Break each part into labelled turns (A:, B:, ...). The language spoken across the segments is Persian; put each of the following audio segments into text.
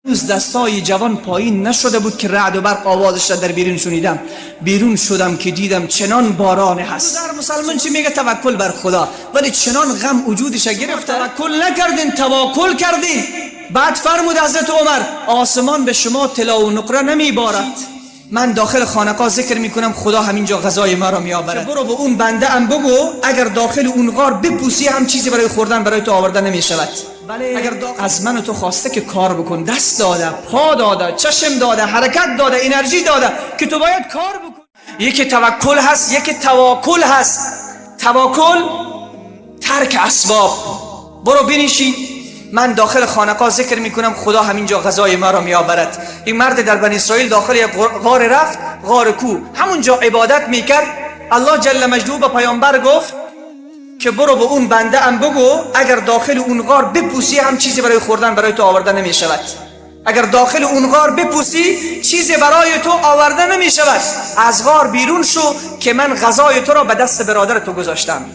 A: روز دستای جوان پایین نشده بود که رعد و برق آوازش را در بیرون شنیدم. بیرون شدم که دیدم چنان باران هست. مسلمان چی میگه؟ توکل بر خدا. ولی چنان غم وجودش گرفته، توکل نکردین، توکل کردین. بعد فرمود حضرت عمر آسمان به شما طلا و نقره نمیبارد. من داخل خانقاه ذکر میکنم خدا همینجا غذای ما را میآورد. برو به اون بنده ام بگو اگر داخل اون غار بپوسی هم چیزی برای خوردن برای تو آورده نمیشود. ولی اگر از من و تو خواسته که کار بکن، دست داده، پا داده، چشم داده، حرکت داده، انرژی داده که تو باید کار بکن. یکی توکل هست، یکی تواکل هست. توکل ترک اسباب. برو بنشین، من داخل خانقاه ذکر میکنم خدا همینجا غذای ما را میآورد. این مرد در بنی اسرائیل داخل یک غار رفت، غار کو، همونجا عبادت میکرد. الله جل مجدوه به پیامبر گفت که برو به اون بنده ام بگو اگر داخل اون غار بپوسی هم چیزی برای خوردن برای تو آورده نمی شود. اگر داخل اون غار بپوسی چیزی برای تو آورده نمی شود. از غار بیرون شو که من غذای تو را به دست برادر تو گذاشتم.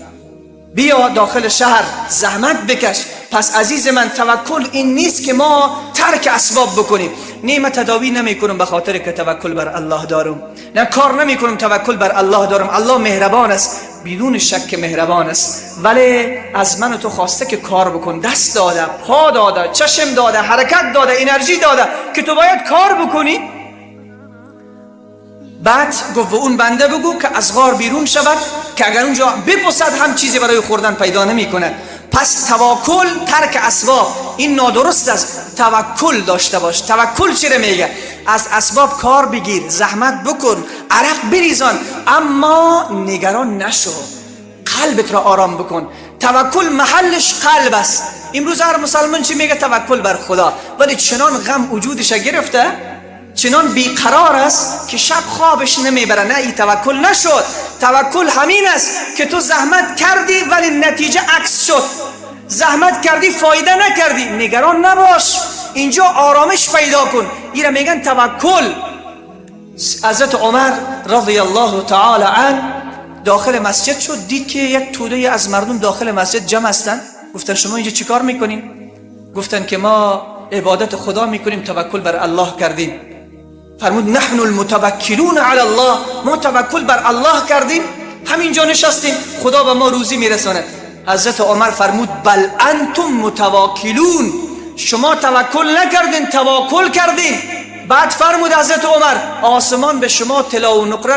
A: بیا داخل شهر زحمت بکش. پس عزیز من توکل این نیست که ما ترک اسباب بکنیم. نه من تداوی نمی کنم به خاطر که توکل بر الله دارم، نه کار نمی کنم توکل بر الله دارم. الله مهربان است، بدون شک مهربان است. ولی از من و تو خواسته که کار بکن، دست داده، پا داده، چشم داده، حرکت داده، انرژی داده که تو باید کار بکنی. بعد گفت به اون بنده بگو که از غار بیرون شود که اگر اونجا بپوسد هم چیزی برای خوردن پیدا نمی کنه. پس توکل ترک اسباب این نادرست است. توکل داشته باش. توکل چی رو میگه؟ از اسباب کار بگیر، زحمت بکن، عرق بریزان، اما نگران نشو. قلبت را آرام بکن. توکل محلش قلب است. امروز هر مسلمان چی میگه؟ توکل بر خدا. ولی چنان غم وجودش گرفته، چنان بیقرار است که شب خوابش نمیبره. نه، این توکل نشد. توکل همین است که تو زحمت کردی ولی نتیجه عکس شد. زحمت کردی فایده نکردی، نگران نباش، اینجا آرامش پیدا کن. اینا میگن توکل. حضرت عمر رضی الله تعالی عنه داخل مسجد شد، دید که یک توده از مردم داخل مسجد جمع هستند. گفتن شما اینجا چیکار میکنین؟ گفتن که ما عبادت خدا میکنیم، توکل بر الله کردیم. فرمود نحن المتوکلون علی الله، ما توکل بر الله کردیم، همینجا نشستیم، خدا به ما روزی میرساند. حضرت عمر فرمود بل انتم متوکلون، شما توکل نکردین، توکل کردین. بعد فرمود حضرت عمر آسمان به شما طلا و نقره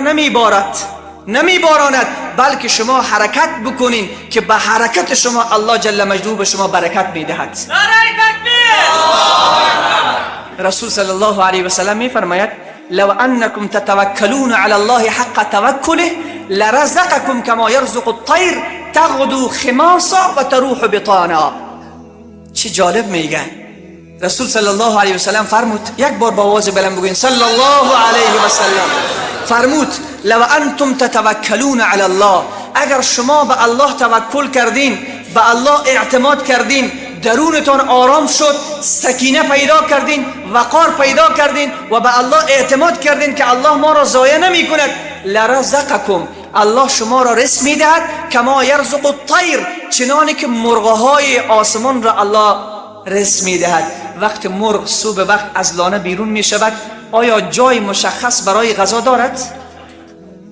A: نمیباراند، بلکه شما حرکت بکنین که به حرکت شما الله جل مجدوه به شما برکت میدهد. رسول صلی الله علیه و سلم میفرماید لو انکم تتوکلون علی الله حق توکله لرزقکم کما یرزق الطیر تغدو خماصا و تروح بطانا. چه جالب میگن. رسول صلی الله علیه و سلم فرمود، یک بار با آواز بلند بگوین صلی الله علیه و سلم، فرمود لو انتم تتوکلون علی الله، اگر شما به الله توکل کردین، به الله اعتماد کردین، درونتان آرام شد، سکینه پیدا کردین، وقار پیدا کردین و به الله اعتماد کردین که الله ما را ضایع نمی کند، لرزقکم، الله شما را رزق میدهد کما یرزق الطیر، چنانی که مرغهای آسمان را الله رزق میدهد. وقت مرغ صبح وقت از لانه بیرون می شود، آیا جای مشخص برای غذا دارد؟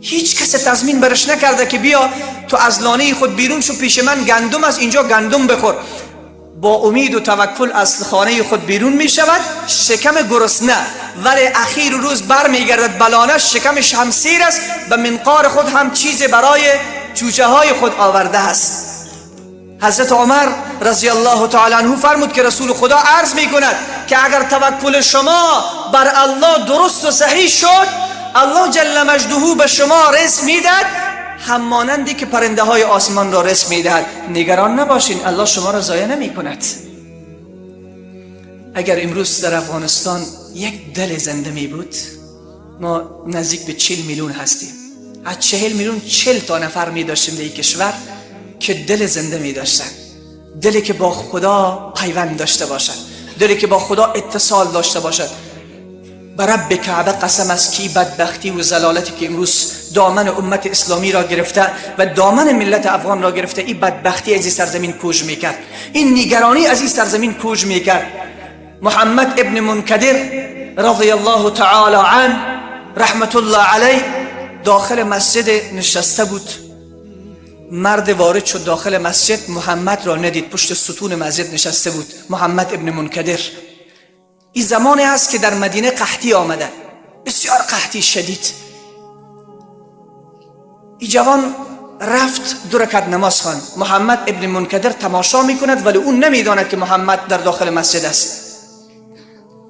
A: هیچ کس تضمین برش نکرده که بیا تو از لانه خود بیرون شو، پیش من گندم از اینجا گندم بخور. با امید و توکل از خانه خود بیرون می شود، شکم گرسنه، ولی اخیر روز بر می گردد بلانش شکمش هم سیر است، به منقار خود هم چیز برای جوجه های خود آورده است. حضرت عمر رضی الله تعالی عنه فرمود که رسول خدا عرض می کند که اگر توکل شما بر الله درست و صحیح شد، الله جل مجدوه به شما رزق میدهد همانندی که پرنده های آسمان را رزق میدهد. نگران نباشین، الله شما را ضایع نمی کند. اگر امروز در افغانستان یک دل زنده می بود، ما نزدیک به 40 میلیون هستیم، از 40 میلیون 40 تا نفر می داشتیم در این کشور که دل زنده می داشتن، دلی که با خدا پیوند داشته باشد، دلی که با خدا اتصال داشته باشد. برب کعبه قسم است که بدبختی و زلالتی که امروز دامن امت اسلامی را گرفته و دامن ملت افغان را گرفته، این بدبختی از این سرزمین کوچ میکرد، این نگرانی از این سرزمین کوچ میکرد. محمد ابن منکدر رضی الله تعالی عنه رحمت الله علیه داخل مسجد نشسته بود. مرد وارد شد داخل مسجد، محمد را ندید، پشت ستون مسجد نشسته بود. محمد ابن منکدر. این زمانی است که در مدینه قحطی آمده، بسیار قحطی شدید. این جوان رفت 2 رکعت نماز خواند. محمد ابن منکدر تماشا میکند ولی اون نمیداند که محمد در داخل مسجد است.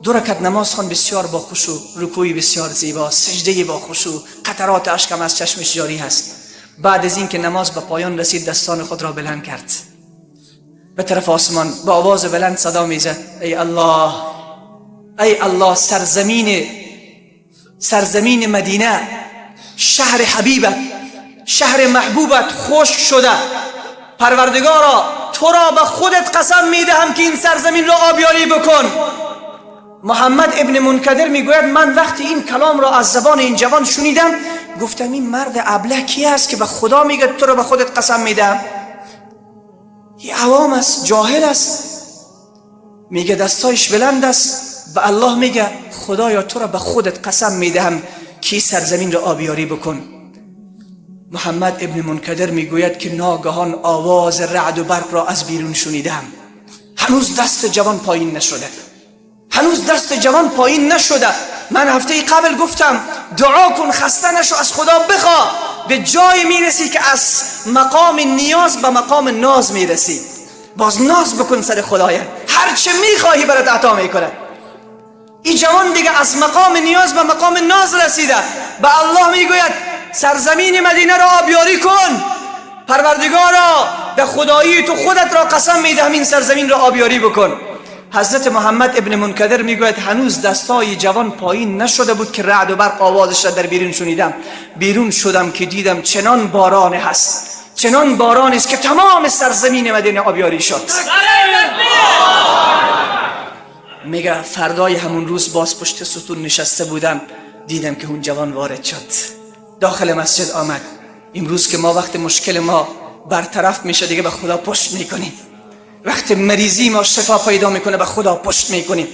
A: 2 رکعت نماز خواند، بسیار با خشوع، رکوعی بسیار زیبا، سجده با خشوع، قطرات اشک از چشمش جاری هست. بعد از اینکه نماز به پایان رسید دستان خود را بلند کرد به طرف آسمان، با آواز بلند صدا میزد: ای الله، ای الله، سرزمین مدینه، شهر حبیبت، شهر محبوبت خشک شده. پروردگارا تو را به خودت قسم میدهم که این سرزمین را آبیاری بکن. محمد ابن منکدر میگوید من وقتی این کلام را از زبان این جوان شنیدم گفتم این مرد ابله کی است که به خدا میگه تو را به خودت قسم میدم؟ این عوام است، جاهل است، میگه دستایش بلند است، به الله میگه خدایا تو را به خودت قسم میدهم که سرزمین را آبیاری بکن. محمد ابن منکدر میگوید که ناگهان آواز رعد و برق را از بیرون شنیدم. هنوز دست جوان پایین نشده. من هفته قبل گفتم دعا کن، خسته نشو، از خدا بخوا، به جای میرسی که از مقام نیاز به مقام ناز میرسی. باز ناز بکن سر خدایت، هر چه میخواهی برات عطا میکنه. این جوان دیگه از مقام نیاز به مقام ناز رسیده، به الله میگوید سرزمین مدینه را آبیاری کن. پروردگارا به خدایی تو خودت را قسم میدهم این سرزمین را آبیاری بکن. حضرت محمد ابن منکدر میگوید هنوز دستای جوان پایین نشده بود که رعد و برق آوازش را در بیرون شنیدم. بیرون شدم که دیدم چنان باران هست، چنان باران است که تمام سرزمین مدینه آبیاری شد. میگه فردای همون روز باز پشت ستون نشسته بودم، دیدم که اون جوان وارد شد، داخل مسجد آمد. امروز که ما وقت مشکل ما برطرف میشه دیگه به خدا پشت میکنیم. وقت مریضی ما شفا پیدا میکنه به خدا پشت میکنیم.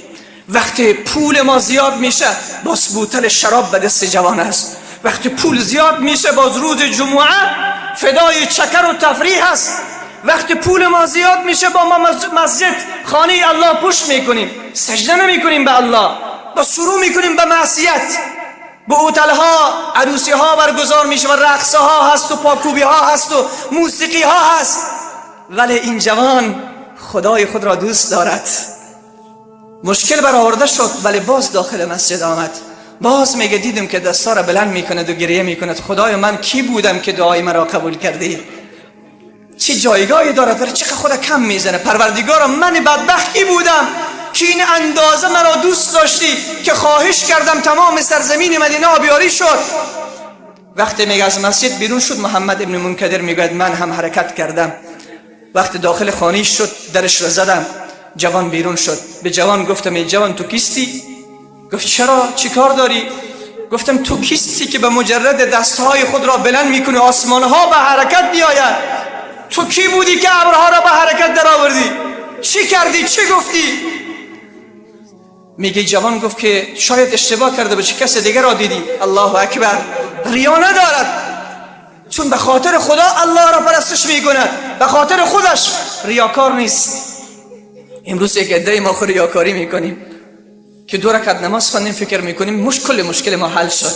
A: وقت پول ما زیاد میشه باز بوتل شراب به دست جوان است. وقت پول زیاد میشه باز روز جمعه فدای چکر و تفریح است. وقت پول ما زیاد میشه با ما مسجد خانه الله پشت میکنیم، سجده نمیکنیم به الله، با شروع میکنیم به معصیت. به هتل ها عروسی ها برگزار میشه و رقص ها هست و پاکوبی ها هست و موسیقی ها هست. ولی این جوان خدای خود را دوست دارد. مشکل برآورده شد ولی باز داخل مسجد آمد. باز میگه دیدم که دستا را بلند میکند و گریه میکند. خدای من کی بودم که دعای مرا قبول کردی؟ چه جایگاهی دارد؟ چقدر خود کم میزنه. پروردگارم من بدبخت کی بودم که این اندازه مرا دوست داشتی که خواهش کردم تمام سرزمین مدینه آبیاری شد. وقتی میگه از مسجد بیرون شد محمد ابن منکدر میگه من هم حرکت کردم. وقتی داخل خانه شد درش را زدم، جوان بیرون شد. به جوان گفتم ای جوان تو کیستی؟ گفت چرا، چی کار داری؟ گفتم تو کیستی که به مجرد دستهای خود را بلند میکنی آسمانها به حرکت بیاید؟ تو کی بودی که ابرها را به حرکت در آوردی؟ چی کردی، چی گفتی؟ میگه جوان گفت که شاید اشتباه کرده باشه، کس دیگر را دیدی. الله اکبر. ریا ندارد، چون به خاطر خدا الله را پرستش میکند، به خاطر خودش ریاکار نیست. امروز یک عده ما خود ریاکاری میکنیم که 2 رکعت نماز خوندیم فکر میکنیم مشکل ما حل شد.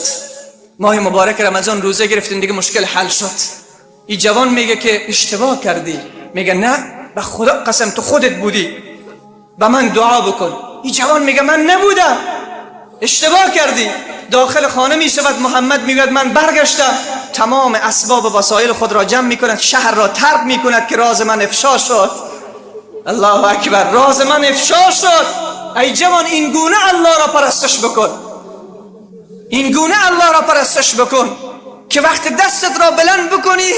A: ماه مبارک رمضان روزه گرفتیم دیگه مشکل حل شد. این جوان میگه که اشتباه کردی. میگه نه، به خدا قسم تو خودت بودی، به من دعا بکن. این جوان میگه من نبودم، اشتباه کردی. داخل خانه میشود. محمد میگوید من برگشتم، تمام اسباب و وسایل خود را جمع میکند، شهر را ترک میکند که راز من افشا شد. الله اکبر. راز من افشا شد. ای جوان این گونه الله را پرستش بکن، این گونه الله را پرستش بکن که وقت دستت را بلند بکنی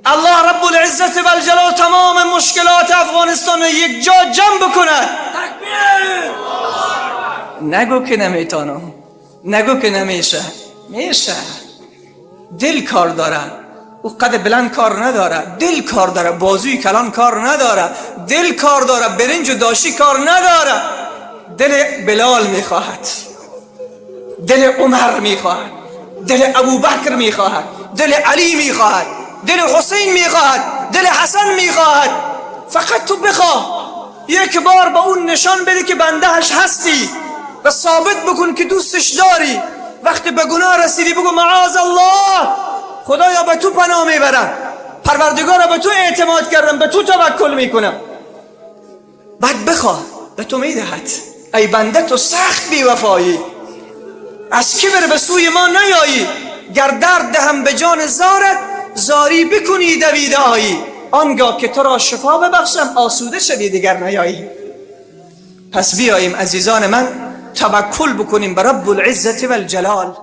A: الله رب العزت و الجلال تمام مشکلات افغانستان را یک جا جمع بکند. نگو که نمیتونم، نگو که نمیشه. میشه. دل کار داره، او قد بلند کار نداره. دل کار داره، بازوی کلان کار نداره. دل کار داره، برنج و داشی کار نداره. دل بلال میخواهد، دل عمر میخواهد، دل ابوبکر میخواهد، دل علی میخواهد، دل حسین میخواهد، دل حسن میخواهد. فقط تو بخواه، یک بار به اون نشان بده که بندهش هستی و ثابت بکن که دوستش داری. وقتی به گناه رسیدی بگو معاذ الله، خدایا به تو پناه میبرم، پروردگارا به تو اعتماد کردم، به تو توکل میکنم. بعد بخواه، به تو میدهد. ای بنده تو سخت بی وفایی، از کبر به سوی ما نیایی. گر درد دهم به جان زارت، زاری بکنی دویده آیی. آنگاه که تو را شفا ببخشم، آسوده شدی دیگر نیایی. پس بیاییم عزیزان من توکل بکنیم به رب العزت و الجلال.